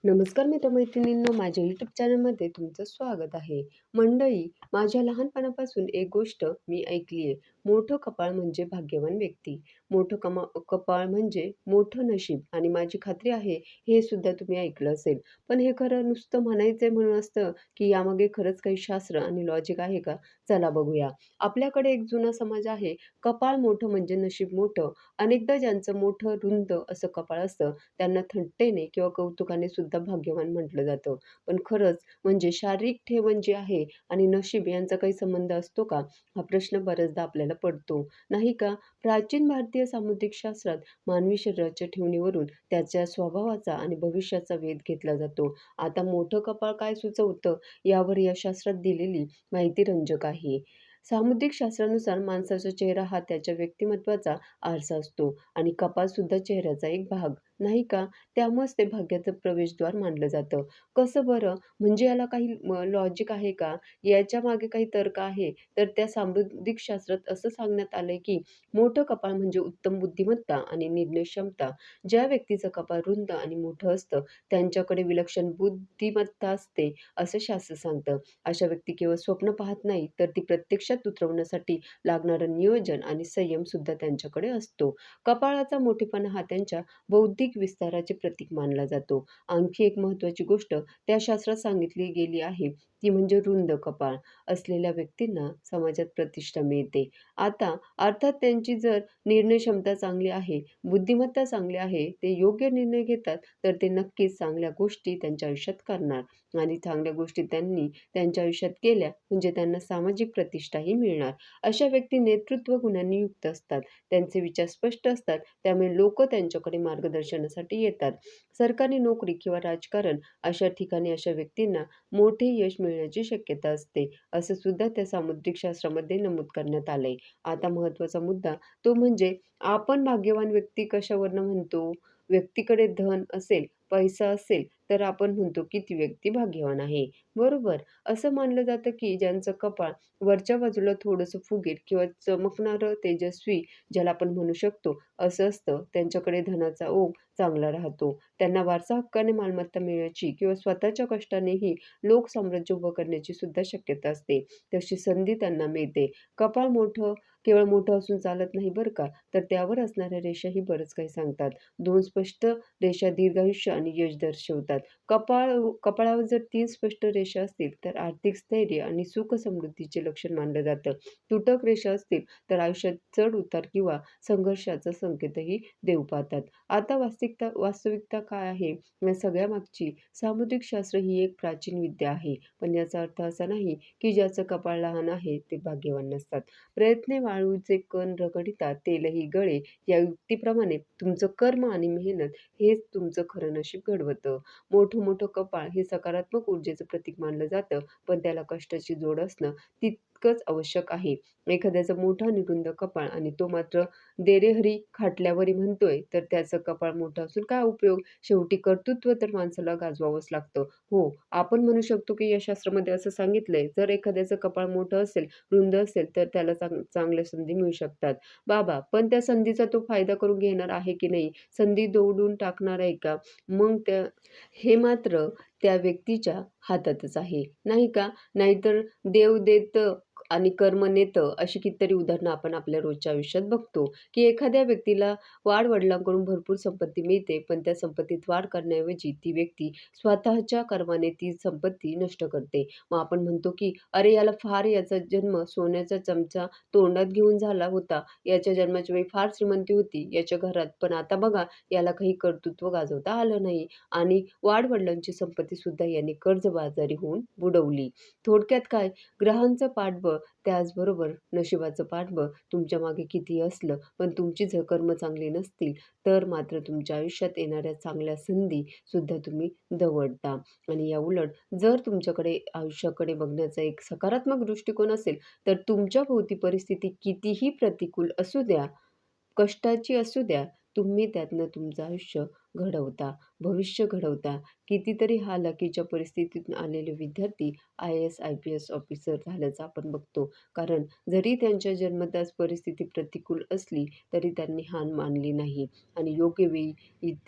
नमस्कार मित्रमैत्रिणींनो, माझ्या यूट्यूब चॅनलमध्ये तुमचं स्वागत आहे. मंडळी, माझ्या लहानपणापासून एक गोष्ट मी ऐकली आहे. मोठं कपाळ म्हणजे भाग्यवान व्यक्ती. कपाळ म्हणजे मोठं नशीब आणि माझी खात्री आहे हे सुद्धा तुम्ही ऐकलं असेल. पण हे खरं नुसतं म्हणायचंय म्हणून असतं, की यामागे खरंच काही शास्त्र आणि लॉजिक आहे का? चला बघूया. आपल्याकडे एक जुना समज आहे, कपाळ मोठं म्हणजे नशीब मोठं. अनेकदा ज्यांचं मोठं रुंद असं कपाळ असतं त्यांना थट्टेने किंवा कौतुकाने सुद्धा भाग्यवान म्हटलं जातं. पण खरंच म्हणजे शारीरिक ठेवण जी आहे आणि नशीब यांचा काही संबंध असतो का? हा प्रश्न बऱ्याचदा आपल्याला पडतो, नाही का? प्राचीन भारतीय सामुद्रिक शास्त्रात मानवी शरीराच्या ठेवणीवरून त्याच्या स्वभावाचा आणि भविष्याचा वेध घेतला जातो. आता मोठं कपाळ काय सुचवतं यावर या शास्त्रात दिलेली माहिती रंजक आहे. सामुद्रिक शास्त्रानुसार माणसाचा चेहरा हा त्याच्या व्यक्तिमत्त्वाचा आरसा असतो आणि कपाळसुद्धा चेहऱ्याचा एक भाग, नाही का? त्यामुळेच ते भाग्याचं प्रवेशद्वार मानलं जातं. कसं बरं? म्हणजे याला काही लॉजिक आहे का? याच्या मागे काही तर्क आहे? तर त्या सामुद्रिक शास्त्रात असं सांगण्यात आलंय, की मोठं कपाळ म्हणजे उत्तम बुद्धिमत्ता आणि निर्णय क्षमता. ज्या व्यक्तीचं कपाळ रुंद आणि मोठं असतं, त्यांच्याकडे विलक्षण बुद्धिमत्ता असते, असं शास्त्र सांगतं. अशा व्यक्ती केवळ स्वप्न पाहत नाही, तर ती प्रत्यक्षात उतरवण्यासाठी लागणारं नियोजन आणि संयम सुद्धा त्यांच्याकडे असतो. कपाळाचा मोठेपणा हा त्यांच्या बौद्धिक विस्ताराचे प्रतीक मानला जातो. आणखी एक महत्त्वाची गोष्ट त्या शास्त्रात सांगितली गेली आहे, ती म्हणजे रुंद कपाळ असलेल्या व्यक्तींना समाजात प्रतिष्ठा मिळते. आता अर्थात त्यांची जर निर्णय क्षमता चांगली आहे, बुद्धिमत्ता चांगली आहे, ते योग्य निर्णय घेतात, तर ते नक्कीच चांगल्या गोष्टी त्यांच्या आयुष्यात करणार आणि चांगल्या गोष्टी त्यांनी त्यांच्या आयुष्यात केल्या म्हणजे त्यांना सामाजिक प्रतिष्ठाही मिळणार. अशा व्यक्ती नेतृत्व गुणांनी युक्त असतात. त्यांचे विचार स्पष्ट असतात. त्यामुळे लोकं त्यांच्याकडे मार्गदर्शनासाठी येतात. सरकारी नोकरी किंवा राजकारण अशा ठिकाणी अशा व्यक्तींना मोठे यश मिळण्याची शक्यता असते. असं सुद्धा त्या सामुद्रिक शास्त्रामध्ये नमूद करण्यात आलंय. आता महत्त्वाचा मुद्दा तो म्हणजे आपण भाग्यवान व्यक्ती कशावरनं म्हणतो? व्यक्तीकडे धन असेल, पैसा असेल, तर आपण म्हणतो की ती व्यक्ती भाग्यवान आहे. बरोबर? असं मानलं जातं की ज्यांचं कपाळ वरच्या बाजूला थोडंसं फुगीर किंवा चमकणारं तेजस्वी ज्याला आपण म्हणू शकतो, असं असतं. त्यांच्याकडे धनाचा ओघ चांगला राहतो. त्यांना वारसा हक्काने मालमत्ता मिळण्याची किंवा स्वतःच्या कष्टानेही लोकसाम्राज्य उभं करण्याची सुद्धा शक्यता असते. तशी संधी त्यांना मिळते. कपाळ मोठं केवळ मोठं असून चालत नाही बरं का, तर त्यावर असणाऱ्या रेषाही बरंच काही सांगतात. 2 स्पष्ट रेषा दीर्घायुष्य आणि यश दर्शवतात. कपाळावर जर 3 स्पष्ट रेषा असतील, तर आर्थिक स्थैर्य आणि सुख-समृद्धीचे लक्षण मानलं जातं. तुटक रेषा असतील, तर आयुष्यात चढ-उतार किंवा संघर्षाचा संकेतही देऊ पाहतात. आता वास्तविकता काय आहे? या सगळ्यामागची सामुद्रिक शास्त्र ही एक प्राचीन विद्या आहे. पण याचा अर्थ असा नाही, की ज्याचं कपाळ लहान आहे ते भाग्यवान नसतात. प्रयत्ने वाळूचे कण रगडितात तेलही गळे या युक्तीप्रमाणे तुमचं कर्म आणि मेहनत हेच तुमचं खरं नशीब घडवतं. मोठं-मोठं कपाळ हे सकारात्मक ऊर्जेचं प्रतीक मानलं जातं, पण त्याला कष्टाची जोड असणं तितकंच आवश्यक आहे. एखाद्याचं मोठं आणि रुंद कपाळ आणि तो मात्र देरेहरी खाटल्यावरी म्हणतोय, तर त्याचं कपाळ मोठं असून काय उपयोग? शेवटी कर्तृत्व तर माणसाला गाजवावंच लागतं. हो, आपण म्हणू शकतो की या शास्त्रामध्ये असं सांगितलंय, जर एखाद्याचं कपाळ मोठं असेल, रुंद असेल, तर त्याला चांगल्या संधी मिळू शकतात. बाबा, पण त्या संधीचा तो फायदा करून घेणार आहे की नाही? संधी दवडून टाकणार आहे का? मग हे मात्र त्या व्यक्तीच्या हातातच आहे, नाही का? नाहीतर देव देतं आणि कर्म नेतं अशी कितीतरी उदाहरणं आपण आपल्या रोजच्या आयुष्यात बघतो, की एखाद्या व्यक्तीला वाड-वडिलांकडून भरपूर संपत्ती मिळते, पण त्या संपत्तीत वाढ करण्याऐवजी ती व्यक्ती स्वतःच्या कर्माने ती संपत्ती नष्ट करते. मग आपण म्हणतो, की "अरे, याचा जन्म सोन्याचा चमचा तोंडात घेऊन झाला होता. याच्या जन्माच्या वेळी फार श्रीमंती होती याच्या घरात, पण आता बघा याला काही कर्तृत्व गाजवता आलं नाही आणि वाड-वडिलांची संपत्तीसुद्धा याने कर्जबाजारी होऊन बुडवली." थोडक्यात काय? ग्रहांचं पाठबळ त्याचबरोबर नशिबाचं पाठबळ तुमच्या मागे कितीही असलं, पण तुमची जर कर्म चांगली नसतील, तर मात्र तुमच्या आयुष्यात येणाऱ्या चांगल्या संधी सुद्धा तुम्ही दवडता. आणि याउलट जर तुमच्याकडे आयुष्याकडे बघण्याचा एक सकारात्मक दृष्टिकोन असेल, तर तुमच्या भोवती परिस्थिती कितीही प्रतिकूल असू द्या, कष्टाची असू द्या, तुम्ही त्यातनं तुमचं आयुष्य घडवता. भविष्य घडवता. कितीतरी हालाकीच्या परिस्थितीतून आलेले विद्यार्थी IAS, IPS ऑफिसर झाल्याचं आपण बघतो. कारण जरी त्यांच्या जन्मताच परिस्थिती प्रतिकूल असली, तरी त्यांनी हार मानली नाही आणि योग्य वेळी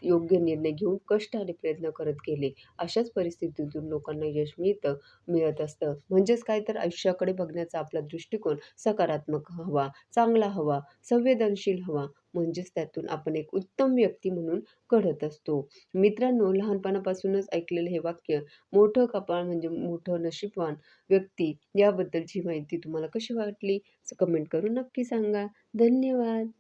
योग्य निर्णय घेऊन कष्ट आणि प्रयत्न करत गेले. अशाच परिस्थितीतून लोकांना यश मिळत असतं. म्हणजेच काय तर आयुष्याकडे बघण्याचा आपला दृष्टिकोन सकारात्मक हवा, चांगला हवा, संवेदनशील हवा. म्हणजेच त्यातून आपण एक उत्तम व्यक्ती म्हणून घडत असतो. मित्रांनो, लहानपणापासूनच ऐकलेलं हे वाक्य, मोठं कपाळ म्हणजे मोठं नशीबवान व्यक्ती, याबद्दलची माहिती तुम्हाला कशी वाटली? कमेंट करून नक्की सांगा. धन्यवाद.